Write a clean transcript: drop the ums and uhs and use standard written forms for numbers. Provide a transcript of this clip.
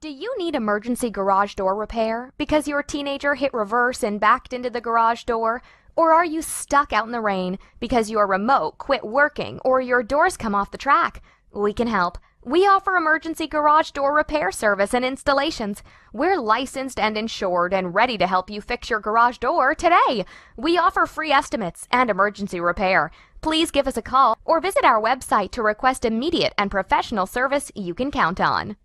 Do you need emergency garage door repair because your teenager hit reverse and backed into the garage door? Or are you stuck out in the rain because your remote quit working or your doors come off the track? We can help. We offer emergency garage door repair service and installations. We're licensed and insured and ready to help you fix your garage door today. We offer free estimates and emergency repair. Please give us a call or visit our website to request immediate and professional service you can count on.